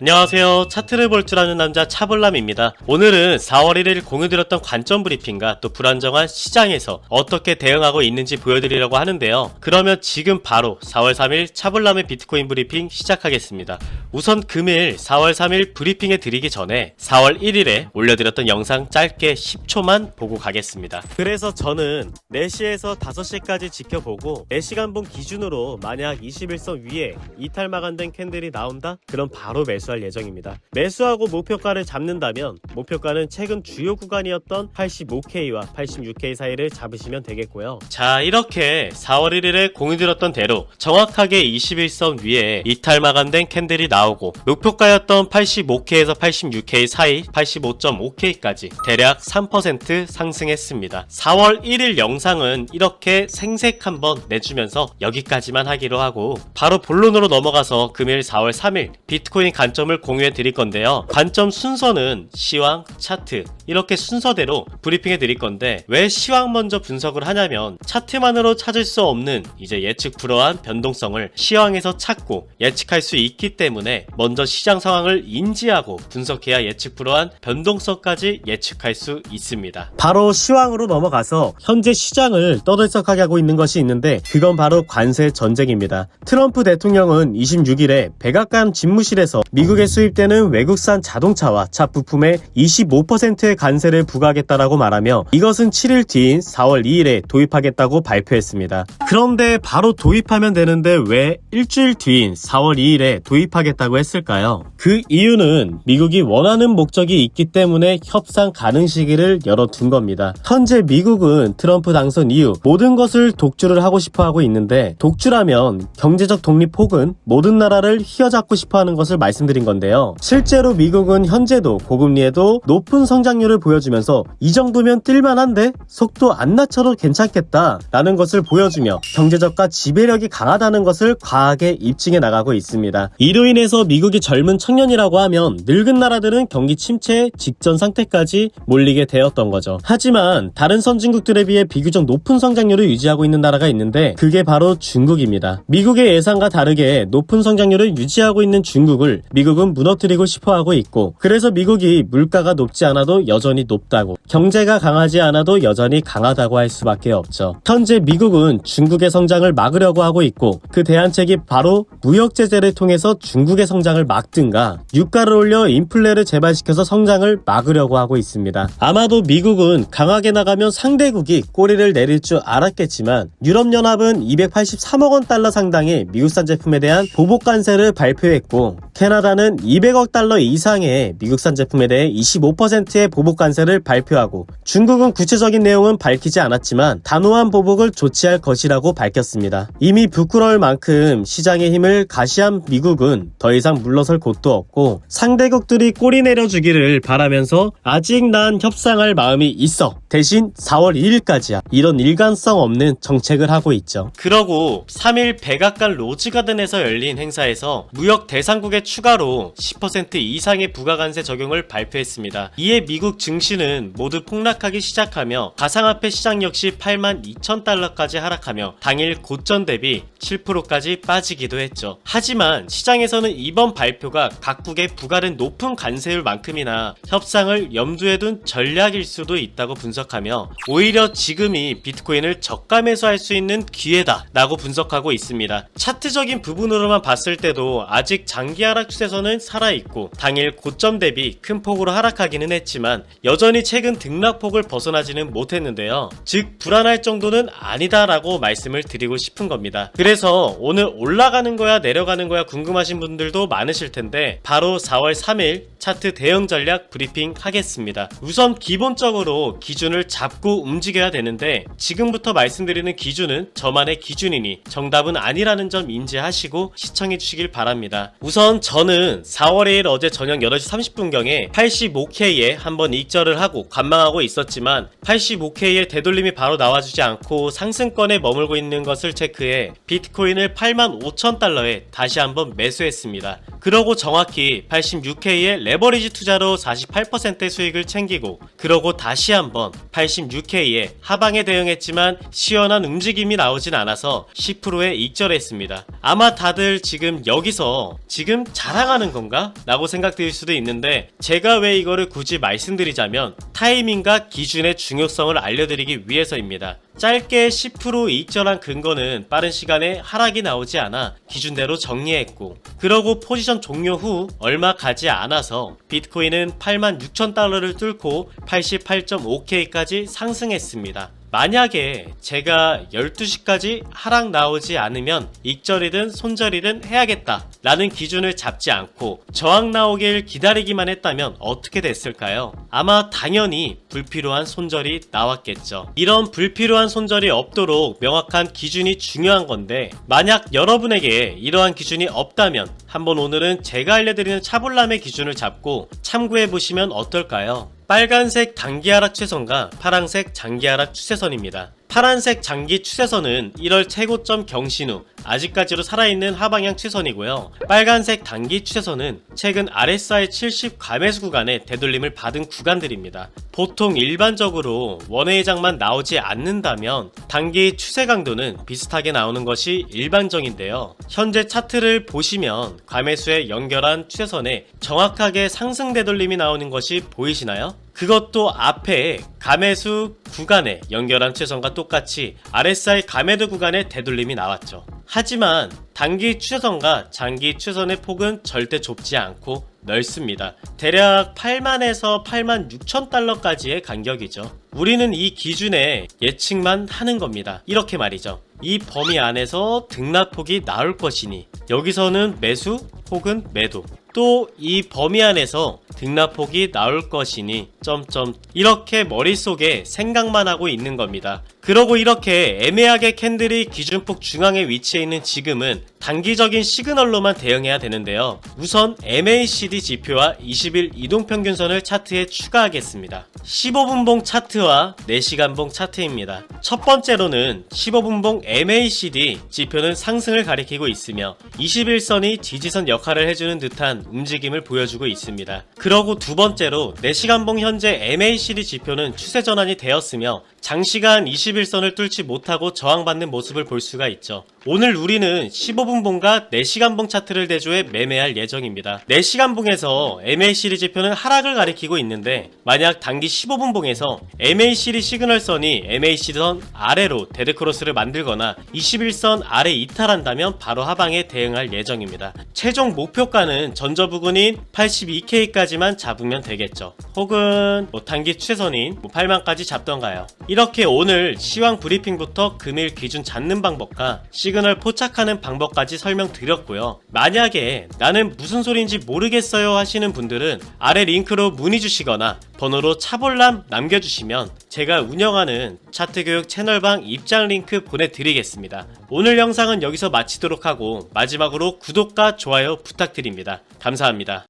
안녕하세요. 차트를 볼 줄 아는 남자 차블람입니다. 오늘은 4월 1일 공유드렸던 관점 브리핑과 또 불안정한 시장에서 어떻게 대응하고 있는지 보여드리려고 하는데요. 그러면 지금 바로 4월 3일 차블람의 비트코인 브리핑 시작하겠습니다. 우선 금일 4월 3일 브리핑에 드리기 전에 4월 1일에 올려드렸던 영상 짧게 10초만 보고 가겠습니다. 그래서 저는 4시에서 5시까지 지켜보고 4시간분 기준으로 만약 21선 위에 이탈 마감된 캔들이 나온다? 그럼 바로 매수할 예정입니다. 매수하고 목표가를 잡는다면 목표가는 최근 주요 구간이었던 85K와 86K 사이를 잡으시면 되겠고요. 자, 이렇게 4월 1일에 공유드렸던 대로 정확하게 21선 위에 이탈 마감된 캔들이 나오고 목표가였던 85K에서 86K 사이 85.5K까지 대략 3% 상승했습니다. 4월 1일 영상은 이렇게 생색 한번 내주면서 여기까지만 하기로 하고 바로 본론으로 넘어가서 금일 4월 3일 비트코인 관점을 공유해 드릴 건데요. 관점 순서는 시황, 차트 이렇게 순서대로 브리핑해 드릴 건데 왜 시황 먼저 분석을 하냐면 차트만으로 찾을 수 없는 이제 예측 불허한 변동성을 시황에서 찾고 예측할 수 있기 때문에 먼저 시장 상황을 인지하고 분석해야 예측 불허한 변동성까지 예측할 수 있습니다. 바로 시황으로 넘어가서 현재 시장을 떠들썩하게 하고 있는 것이 있는데 그건 바로 관세 전쟁입니다. 트럼프 대통령은 26일에 백악관 집무실에서 미국에 수입되는 외국산 자동차와 차 부품에 25%의 관세를 부과하겠다라고 말하며 이것은 7일 뒤인 4월 2일에 도입하겠다고 발표했습니다. 그런데 바로 도입하면 되는데 왜 일주일 뒤인 4월 2일에 도입하겠다고 했을까요? 그 이유는 미국이 원하는 목적이 있기 때문에 협상 가능 시기를 열어둔 겁니다. 현재 미국은 트럼프 당선 이후 모든 것을 독주를 하고 싶어 하고 있는데 독주라면 경제적 독립 혹은 모든 나라를 휘어잡고 싶어 하는 것을 말씀드린 건데요. 실제로 미국은 현재도 고금리에도 높은 성장률을 보여주면서 이 정도면 뛸만한데 속도 안 낮춰도 괜찮겠다 라는 것을 보여주며 경제적과 지배력이 강하다는 것을 과하게 입증해 나가고 있습니다. 이로 인해서 미국이 젊은 청년이라고 하면 늙은 나라들은 경기 침체 직전 상태까지 몰리게 되었던 거죠. 하지만 다른 선진국들에 비해 비교적 높은 성장률을 유지하고 있는 나라가 있는데 그게 바로 중국입니다. 미국의 예상과 다르게 높은 성장률을 유지하고 있는 중국을 미국은 무너뜨리고 싶어하고 있고 그래서 미국이 물가가 높지 않아도 여전히 높다고 경제가 강하지 않아도 여전히 강하다고 할 수밖에 없죠. 현재 미국은 중국의 성장을 막으려고 하고 있고 그 대안책이 바로 무역 제재를 통해서 중국의 성장을 막든가 유가를 올려 인플레를 재발시켜서 성장을 막으려고 하고 있습니다. 아마도 미국은 강하게 나가면 상대국이 꼬리를 내릴 줄 알았겠지만 유럽연합은 283억 원 달러 상당의 미국산 제품에 대한 보복 관세를 발표했고 캐나다는 200억 달러 이상의 미국산 제품에 대해 25%의 보복 관세를 발표하고 중국은 구체적인 내용은 밝히지 않았지만 단호한 보복을 조치할 것이라고 밝혔습니다. 이미 부끄러울 만큼 시장의 힘을 가시한 미국은 더 이상 물러설 곳도 없고 상대국들이 꼬리 내려주기를 바라면서 아직 난 협상할 마음이 있어 대신 4월 2일까지야 이런 일관성 없는 정책을 하고 있죠. 그러고 3일 백악관 로즈가든에서 열린 행사에서 무역 대상국에 추가로 10% 이상의 부가관세 적용을 발표했습니다. 이에 미국 증시는 모두 폭락하기 시작하며 가상화폐 시장 역시 82,000달러까지 하락하며 당일 고점 대비 7%까지 빠지기도 했죠. 하지만 시장에서는 이번 발표가 각국에 부과된 높은 관세율만큼이나 협상을 염두에 둔 전략일 수도 있다고 분석하며 오히려 지금이 비트코인을 저가 매수할 수 있는 기회다 라고 분석하고 있습니다. 차트적인 부분으로만 봤을 때도 아직 장기 하락 추세선은 살아있고 당일 고점 대비 큰 폭으로 하락하기는 했지만 여전히 최근 등락폭을 벗어나지는 못했는데요. 즉 불안할 정도는 아니다 라고 말씀을 드리고 싶은 겁니다. 그래서 오늘 올라가는 거야 내려가는 거야 궁금하신 분들도 많으실 텐데 바로 4월 3일 차트 대응 전략 브리핑 하겠습니다. 우선 기본적으로 기준을 잡고 움직여야 되는데 지금부터 말씀드리는 기준은 저만의 기준이니 정답은 아니라는 점 인지하시고 시청해 주시길 바랍니다. 우선 저는 4월 2일 어제 저녁 8시 30분경에 85K에 한번 익절을 하고 관망하고 있었지만 85K에 되돌림이 바로 나와주지 않고 상승권에 머물고 있는 것을 체크해 비트코인을 85,000달러에 다시 한번 매수했습니다. 그러고 정확히 86K에 레버리지 투자로 48%의 수익을 챙기고 그러고 다시 한번 86K에 하방에 대응했지만 시원한 움직임이 나오진 않아서 10%에 익절했습니다. 아마 다들 지금 여기서 지금 자랑하는 사랑하는 건가? 라고 생각될 수도 있는데 제가 왜 이거를 굳이 말씀드리자면 타이밍과 기준의 중요성을 알려드리기 위해서입니다. 짧게 10% 익절한 근거는 빠른 시간에 하락이 나오지 않아 기준대로 정리했고, 그러고 포지션 종료 후 얼마 가지 않아서 비트코인은 86,000달러를 뚫고 88.5K까지 상승했습니다. 만약에 제가 12시까지 하락 나오지 않으면 익절이든 손절이든 해야겠다 라는 기준을 잡지 않고 저항 나오길 기다리기만 했다면 어떻게 됐을까요? 아마 당연히 불필요한 손절이 나왔겠죠. 이런 불필요한 손절이 없도록 명확한 기준이 중요한 건데, 만약 여러분에게 이러한 기준이 없다면 한번 오늘은 제가 알려드리는 차볼람의 기준을 잡고 참고해보시면 어떨까요? 빨간색 단기 하락 추세선과 파란색 장기 하락 추세선입니다. 파란색 장기 추세선은 1월 최고점 경신 후 아직까지로 살아있는 하방향 추세선이고요. 빨간색 단기 추세선은 최근 RSI 70 과매수 구간에 되돌림을 받은 구간들입니다. 보통 일반적으로 원의 장만 나오지 않는다면 단기 추세 강도는 비슷하게 나오는 것이 일반적인데요. 현재 차트를 보시면 과매수에 연결한 추세선에 정확하게 상승 되돌림이 나오는 것이 보이시나요? 그것도 앞에 가매수 구간에 연결한 추세선과 똑같이 RSI 가매도 구간에 되돌림이 나왔죠. 하지만 단기 추세선과 장기 추세선의 폭은 절대 좁지 않고 넓습니다. 대략 8만에서 86,000달러까지의 간격이죠. 우리는 이 기준에 예측만 하는 겁니다. 이렇게 말이죠. 이 범위 안에서 등락폭이 나올 것이니 여기서는 매수 혹은 매도, 또 이 범위 안에서 등락폭이 나올 것이니 점점 이렇게 머릿속에 생각만 하고 있는 겁니다. 그러고 이렇게 애매하게 캔들이 기준폭 중앙에 위치해 있는 지금은 단기적인 시그널로만 대응해야 되는데요. 우선 MACD 지표와 20일 이동평균선을 차트에 추가하겠습니다. 15분봉 차트와 4시간봉 차트입니다. 첫 번째로는 15분봉 MACD 지표는 상승을 가리키고 있으며 21선이 지지선 역할을 해주는 듯한 움직임을 보여주고 있습니다. 그러고 두 번째로 4시간봉 현재 MACD 지표는 추세 전환이 되었으며 장시간 21선을 뚫지 못하고 저항받는 모습을 볼 수가 있죠. 오늘 우리는 15분봉과 4시간봉 차트를 대조해 매매할 예정입니다. 4시간봉에서 MACD 지표는 하락을 가리키고 있는데, 만약 단기 15분봉에서 MACD 시그널선이 MACD선 아래로 데드크로스를 만들거나 21선 아래 이탈한다면 바로 하방에 대응할 예정입니다. 최종 목표가는 전저 부근인 82K까지만 잡으면 되겠죠. 혹은 단기 추세선인 8만까지 잡던가요. 이렇게 오늘 시황 브리핑부터 금일 기준 잡는 방법과 시그널 포착하는 방법까지 설명드렸고요. 만약에 나는 무슨 소리인지 모르겠어요 하시는 분들은 아래 링크로 문의 주시거나 번호로 차볼람 남겨주시면 제가 운영하는 차트교육 채널방 입장 링크 보내드리겠습니다. 오늘 영상은 여기서 마치도록 하고 마지막으로 구독과 좋아요 부탁드립니다. 감사합니다.